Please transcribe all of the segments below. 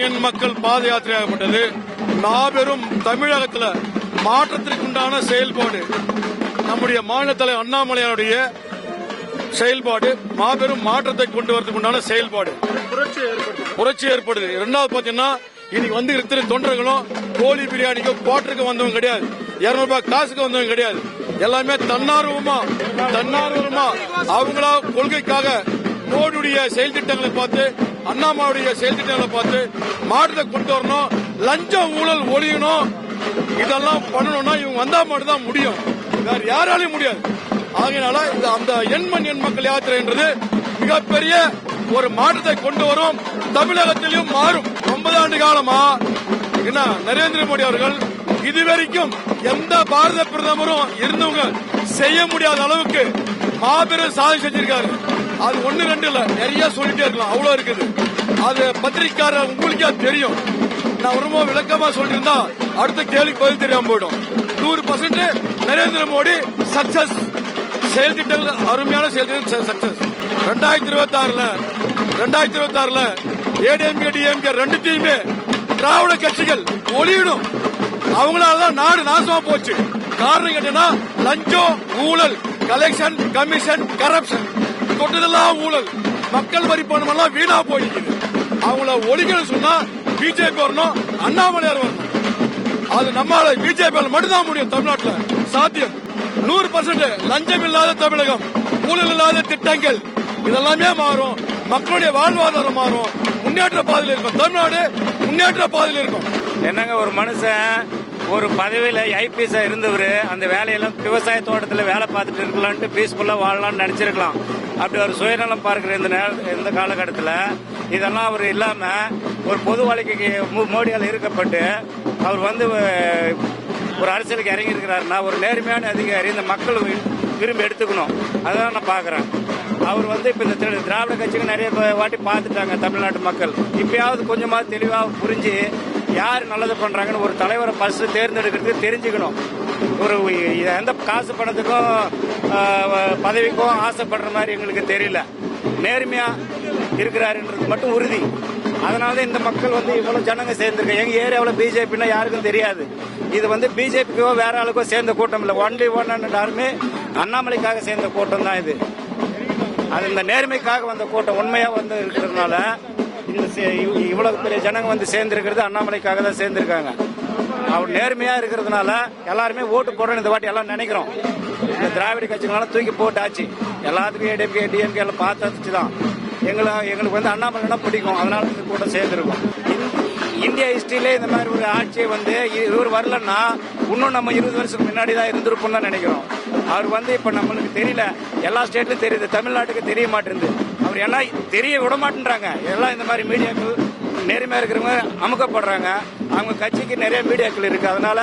எண் மக்கள் பாத யாத்திரையாகப்பட்டது மாபெரும் தமிழகத்தில் மாற்றத்திற்குண்டான செயல்பாடு. நம்முடைய மாநில தலைவர் அண்ணாமலையாருடைய செயல்பாடு மாபெரும் மாற்றத்தை கொண்டு வரதுக்குண்டான செயல்பாடு, புரட்சி ஏற்படுது. இரண்டாவது பாத்தீங்கன்னா இன்னைக்கு வந்து இருக்கிற தொண்டர்களும் கோழி பிரியாணிக்கு குவார்டருக்கு வந்தவங்க கிடையாது, 200 ரூபாய் காசுக்கு வந்தவங்க கிடையாது. எல்லாமே தன்னார்வமா அவங்களா கொள்கைக்காக மோடியுடைய செயல் திட்டங்களை பார்த்து அண்ணாமலையுடைய செயல் திட்டங்களை பார்த்து மாற்றத்தை கொண்டு வரணும். லஞ்சம் ஊழல் ஒழியணும். இதெல்லாம் பண்ணணும்னா இவங்க வந்தா மட்டும் தான் முடியும், வேற யாராலையும் முடியாது. ஆகையினால அந்த எண்மண் எண் மக்கள் யாத்திரைன்றது மிகப்பெரிய ஒரு மாற்றத்தை கொண்டு வரும். தமிழகத்திலும் மாறும். 9 ஆண்டு காலமா நரேந்திர மோடி அவர்கள் இதுவரைக்கும் எந்த பாரத பிரதமரும் இருந்தவங்க செய்ய முடியாத அளவுக்கு மாபெரும் சாதனை செஞ்சிருக்காரு. அது 1 2 இல்ல, நிறைய சொல்லிட்டே இருக்கலாம், அவ்வளவு இருக்குது. அது பத்திரிகையாளர் உங்களுக்கே தெரியும். நான் ரொம்ப விளக்கமா சொல்லிருந்தா அடுத்த கேள்விக்கு பதில் தெரியாம போயிடும். 100% நரேந்திர மோடி சக்சஸ். செயல் திட்டங்கள் அருமையான செயல் திட்டம் சக்சஸ். 2026 ஏடிஎம்கே டிஎம்கே ரெண்டுத்தையுமே திராவிட கட்சிகள் ஒளியிடும். அவங்களாலதான் நாடு நாசமா போச்சு. காரணம் கேட்டீங்கன்னா லஞ்சம் ஊழல், கலெக்ஷன் கமிஷன் கரப்ஷன், தொட்டதெல்லாம் ஊழல், மக்கள் வரி பணம் எல்லாம் வீணா போயிருக்குது. அவங்கள ஒழிக்கணும் சொன்னா பிஜேபி வரணும், அண்ணாமலையார் வரணும். அது நம்மளால பிஜேபி மட்டும்தான் முடியும். தமிழ்நாட்டில் சாத்தியம் 100%. லஞ்சம் இல்லாத தமிழகம், ஊழல் இல்லாத திட்டங்கள், இதெல்லாமே மாறும். மக்களுடைய வாழ்வாதாரம் மாறும். முன்னேற்ற பாதையில் இருக்கும். தமிழ்நாடு முன்னேற்ற பாதையில் இருக்கும். என்னங்க ஒரு மனுஷன் ஒரு பதவியில ஐபிஎஸ் இருந்தவர் அந்த வேலையெல்லாம் விவசாய தோட்டத்தில் வேலை பார்த்துட்டு இருக்கலான்ட்டு பீஸ்ஃபுல்லா வாழலாம்னு நினைச்சிருக்கலாம். அப்படி ஒரு சுயநலம் பார்க்கிற இந்த காலகட்டத்தில் இதெல்லாம் அவர் இல்லாம ஒரு பொது வாழ்க்கைக்கு மோடியால் இருக்கப்பட்டு அவர் வந்து ஒரு அரசியலுக்கு இறங்கி இருக்கிறாருன்னா ஒரு நேர்மையான அதிகாரி இந்த மக்கள் விரும்பி எடுத்துக்கணும். அதான் நான் பாக்குறேன். அவர் வந்து இப்ப இந்த திராவிட கட்சிக்கு நிறைய வாட்டி பார்த்துட்டாங்க தமிழ்நாட்டு மக்கள். இப்பயாவது கொஞ்சமாவது தெளிவாக புரிஞ்சு யார் நல்லது பண்றாங்கன்னு ஒரு தலைவரை ஃபர்ஸ்ட் தேர்ந்தெடுக்கிறதுக்கு தெரிஞ்சுக்கணும். ஒரு எந்த காசு பணத்துக்கும் பதவிக்கும் ஆசைப்படுற மாதிரி எங்களுக்கு தெரியல. நேர்மையா இருக்கிறாருன்றது மட்டும் உறுதி. அதனாலதான் இந்த மக்கள் வந்து இவ்வளவு ஜனங்க சேர்ந்திருக்காங்க. எங்க ஏரியாவில் பிஜேபின்னா யாருக்கும் தெரியாது. இது வந்து பிஜேபிக்கோ வேற ஆளுக்கோ சேர்ந்த கூட்டம் இல்ல. ஒன்லி ஒன் ஆர்மி அண்ணாமலைக்காக சேர்ந்த கூட்டம் தான் இது. அது இந்த நேர்மைக்காக வந்த கூட்டம் உண்மையா வந்து இருக்கிறதுனால இவ்வளவு பெரிய ஜனங்க வந்து சேர்ந்திருக்கிறது அண்ணாமலைக்காக தான் சேர்ந்திருக்காங்க. அவர் நேர்மையா இருக்கிறதுனால எல்லாருமே ஓட்டு போடுறோம் இந்த வாட்டி எல்லாம் நினைக்கிறோம். இந்த திராவிட கட்சிகளால தூக்கி போட்டாச்சு. எல்லாத்துக்கும் ஏடிஎம்கே டிஎம்கே எல்லாம் பார்த்தாச்சுதான். எங்களுக்கு வந்து அண்ணாமலைனா பிடிக்கும். அதனால இந்த கூட்டம் சேர்ந்திருக்கும். இந்தியா ஹிஸ்டரியிலே இந்த மாதிரி ஒரு ஆட்சியை வந்து இவர் வரலன்னா இன்னும் நம்ம 20 வருஷத்துக்கு முன்னாடி தான் இருந்திருப்போம் தான் நினைக்கிறோம். அவர் வந்து இப்ப நம்மளுக்கு தெரியல, எல்லா ஸ்டேட்லயும் தெரியுது, தமிழ்நாட்டுக்கு தெரிய மாட்டேங்குது. அவர் எல்லாம் தெரிய விட மாட்டேன்றாங்க. எல்லாம் இந்த மாதிரி மீடியாக்கள் நேர்மையா இருக்கிறவங்க அமுக்கப்படுறாங்க. அவங்க கட்சிக்கு நிறைய மீடியாக்கள் இருக்கு. அதனால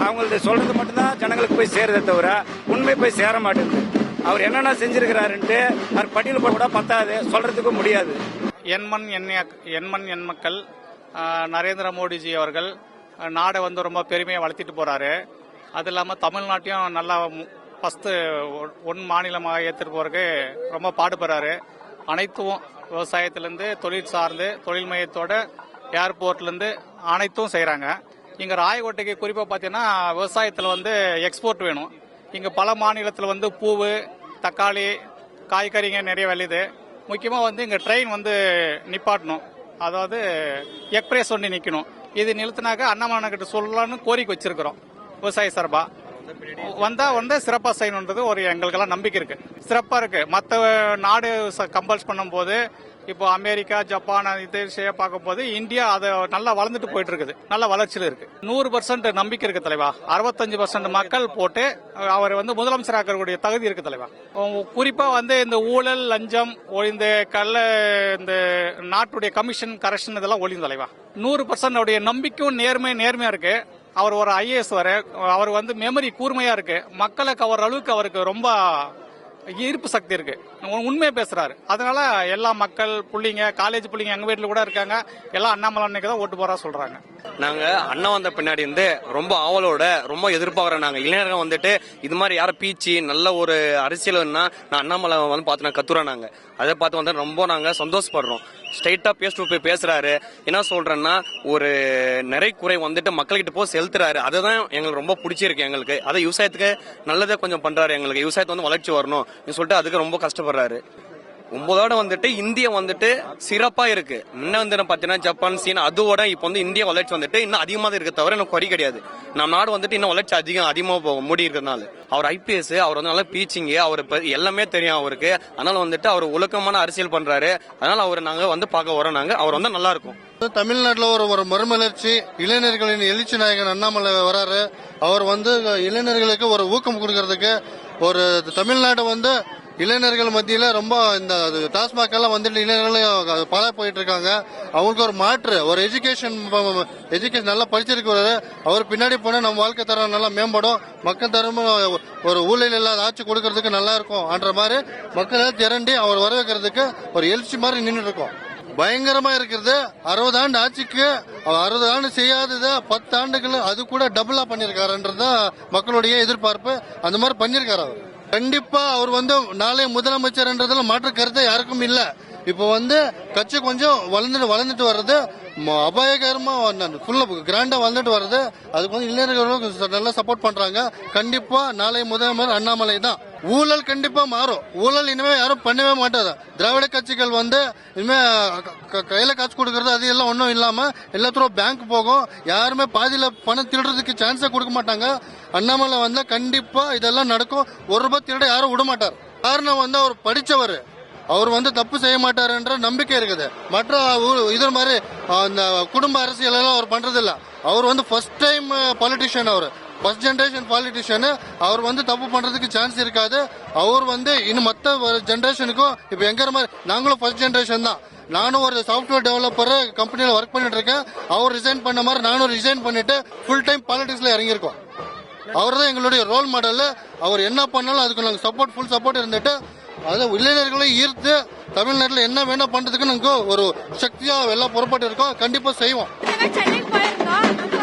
அவங்களுக்கு சொல்றது மட்டும்தான் ஜனங்களுக்கு போய் சேருதே தவிர உண்மை போய் சேர மாட்டேங்குது. அவர் என்னென்ன செஞ்சிருக்கிறாருன்ட்டு அவர் பட்டியல் போட கூட பத்தாது, சொல்றதுக்கும் முடியாது. எண்மண் எண் மக்கள் நரேந்திர மோடிஜி அவர்கள் நாடை வந்து ரொம்ப பெருமையை வளர்த்திட்டு போறாரு. அது இல்லாமல் தமிழ்நாட்டையும் நல்லா ஃபர்ஸ்ட் மாநிலமாக ஏற்றுட்டு போறதுக்கு ரொம்ப பாடுபடுறாரு. அனைத்தும் விவசாயத்திலேருந்து தொழில் சார்ந்து தொழில் மையத்தோட ஏர்போர்ட்லேருந்து அனைத்தும் செய்கிறாங்க. இங்கே ராயக்கோட்டைக்கு குறிப்பாக பார்த்தீங்கன்னா விவசாயத்தில் வந்து எக்ஸ்போர்ட் வேணும். இங்கே பல மாநிலத்தில் வந்து பூவு தக்காளி காய்கறிங்க நிறைய விளையுது. முக்கியமாக வந்து இங்கே ட்ரெயின் வந்து நிப்பாட்டணும், அதாவது எக்ஸ்பிரஸ் ஒன்று நிற்கணும். இது நிறுத்தினாக்க அண்ணாமலை கிட்ட சொல்லலாம்னு கோரிக்கை வச்சிருக்கிறோம். விவசாய சார்பா வந்தா சிறப்பாக செய்யணுன்றது ஒரு எங்களுக்கெல்லாம் நம்பிக்கை இருக்கு. சிறப்பாக இருக்கு. மற்ற நாடு கம்பல்ஸ் பண்ணும் போது இப்போ அமெரிக்கா ஜப்பான் இது பார்க்கும் போது இந்தியா அதை நல்லா வளர்ந்துட்டு போயிட்டு இருக்குது, நல்ல வளர்ச்சியில் இருக்கு. 100% நம்பிக்கை இருக்கு தலைவா. 65% மக்கள் போட்டு அவர் வந்து முதலமைச்சர் ஆக்கக்கூடிய தகுதி இருக்கு தலைவா. குறிப்பா வந்து இந்த ஊழல் லஞ்சம் இந்த நாட்டுடைய கமிஷன் கரெக்ஷன் இதெல்லாம் ஒழியும் தலைவா. 100% அவருடைய நம்பிக்கையும் நேர்மையா இருக்கு. அவர் ஒரு ஐஏஎஸ் அவர் வந்து மெமரி கூர்மையா இருக்கு. மக்களை கவர்ற அளவுக்கு அவருக்கு ரொம்ப ஈர்ப்பு சக்தி இருக்கு. உண்மையை பேசுறாரு. அதனால எல்லா மக்கள் புள்ளிங்க, காலேஜ் புள்ளிங்க எங்க வீட்டுல கூட இருக்காங்க, எல்லாம் அண்ணாமலை அன்னைக்கு தான் ஓட்டு போறா சொல்றாங்க. நாங்க அண்ணா வந்த பின்னாடி இருந்து ரொம்ப ஆவலோட ரொம்ப எதிர்பார்க்கறோம். நாங்க இளைஞர்கள் வந்துட்டு இது மாதிரி யாரும் பீச்சி நல்ல ஒரு அரசியல்னா நான் அண்ணாமலை வந்து பார்த்து நான் கத்துறோம். நாங்க அதை பார்த்து வந்து ரொம்ப நாங்க சந்தோஷப்படுறோம். ஸ்ட்ரைட்டா பேஸ் டு பேசுறாரு. என்ன சொல்றேன்னா ஒரு நிறை குறை வந்துட்டு மக்கள்கிட்ட போய் செலுத்துறாரு. அதுதான் எங்களுக்கு ரொம்ப பிடிச்சிருக்கு. எங்களுக்கு அதை விவசாயத்துக்கு நல்லதே கொஞ்சம் பண்றாரு. எங்களுக்கு விவசாயத்தை வந்து வளர்ச்சி வரணும் சொல்லிட்டு அதுக்கு ரொம்ப கஷ்டப்படுறாரு. 9 வந்துட்டு இந்தியா வந்துட்டு சிறப்பா இருக்கு. முன்ன வந்து பாத்தீங்கன்னா ஜப்பான், சீனா அதோட இப்ப வந்து இந்தியா வளர்ச்சி வந்துட்டு இன்னும் அதிகமா தான் இருக்க தவிர எனக்கு குறை கிடையாது. நம்ம நாடு வந்துட்டு இன்னும் வளர்ச்சி அதிகமா மூடி இருக்கிறதுனால அவர் ஐபிஎஸ், அவர் வந்து நல்லா பீச்சிங், அவர் எல்லாமே தெரியும் அவருக்கு. அதனால வந்துட்டு அவர் ஒழுக்கமான அரசியல் பண்றாரு. அதனால அவரை நாங்க வந்து பார்க்க வரோம். நாங்க அவர் வந்து நல்லா இருக்கும். தமிழ்நாட்டில் ஒரு மறுமலர்ச்சி, இளைஞர்களின் எழுச்சி நாயகன் அண்ணாமலை வராரு. அவர் வந்து இளைஞர்களுக்கு ஒரு ஊக்கம் கொடுக்கறதுக்கு ஒரு தமிழ்நாடு வந்து இளைஞர்கள் மத்தியில ரொம்ப இந்த டாஸ்மாக் எல்லாம் வந்துட்டு இளைஞர்கள் பாழா போயிட்டு இருக்காங்க. அவங்களுக்கு ஒரு மாற்று, ஒரு எஜுகேஷன் நல்லா படிச்சிருக்கிறாரு. அவர் பின்னாடி போனா நம்ம வாழ்க்கை தரம் நல்லா மேம்படும், மக்கள் தரம் ஒரு ஊழல் இல்லாத ஆட்சி கொடுக்கறதுக்கு நல்லா இருக்கும் என்ற மாதிரி மக்கள் திரண்டி அவர் வர வைக்கிறதுக்கு ஒரு எழுச்சி மாதிரி நின்று இருக்கும். பயங்கரமா இருக்கிறது. 60 ஆண்டு ஆட்சிக்கு 60 ஆண்டு செய்யாதது 10 ஆண்டுகள் அது கூட டபுளா பண்ணிருக்காருன்றதுதான் மக்களுடைய எதிர்பார்ப்பு. அந்த மாதிரி பண்ணிருக்காரு அவர். கண்டிப்பா அவர் வந்து நாளை முதலமைச்சர்ன்றதுல மாற்று கருத்து யாருக்கும் இல்ல. இப்ப வந்து கட்சி கொஞ்சம் வளர்ந்துட்டு வர்றது, அபாயகரமா ஃபுல்லா கிராண்டா வளர்ந்துட்டு வர்றது. அதுக்கு வந்து இளைஞர்களும் நல்லா சப்போர்ட் பண்றாங்க. கண்டிப்பா நாளை முதலமைச்சர் அண்ணாமலை தான். ஊழல் கண்டிப்பா மாறும். ஊழல் இனிமே யாரும் பண்ணவே மாட்டாது. திராவிட கட்சிகள் வந்து இனிமே கையில காசு கொடுக்கறது அது எல்லாம் ஒன்றும் இல்லாம எல்லாத்தரும் பேங்க் போகும். யாருமே பாதியில பணம் திருடுறதுக்கு சான்ஸே கொடுக்க மாட்டாங்க. அண்ணாமலை வந்தா கண்டிப்பா இதெல்லாம் நடக்கும். ₹1 திருட யாரும் விட மாட்டார். காரணம் வந்து அவர் படிச்சவர், அவர் வந்து தப்பு செய்ய மாட்டாருன்ற நம்பிக்கை இருக்குது. மற்ற இது மாதிரி அந்த குடும்ப அரசியல் எல்லாம் அவர் பண்றது இல்ல. அவர் வந்து ஃபர்ஸ்ட் டைம் பாலிட்டிஷியன், அவர் ஃபர்ஸ்ட் ஜெனரேஷன் பாலிட்டிஷியன். அவர் வந்து தப்பு பண்றதுக்கு சான்ஸ் இருக்காது. அவர் வந்து இன்னும் மற்ற ஜெனரேஷனுக்கும் இப்ப எங்க மாதிரி நாங்களும் ஃபர்ஸ்ட் ஜெனரேஷன் தான். நானும் ஒரு சாஃப்ட்வேர் டெவலப்பர் கம்பெனியில ஒர்க் பண்ணிட்டு இருக்கேன். அவர் ரிசைன் பண்ண மாதிரி நானும் ரிசைன் பண்ணிட்டு ஃபுல் டைம் பாலிடிக்ஸ்ல இறங்கியிருக்கோம். அவர் தான் எங்களுடைய ரோல் மாடல். அவர் என்ன பண்ணாலும் அதுக்கு நாங்கள் ஃபுல் சப்போர்ட் இருந்துட்டு அதை இளைஞர்களை ஈர்த்து தமிழ்நாட்டில் என்ன வேணா பண்றதுக்கு நாங்க ஒரு சக்தியா எல்லாம் புறப்பட்டு இருக்கோம். கண்டிப்பா செய்வோம். சென்னைக்கு போயிருந்தோம்.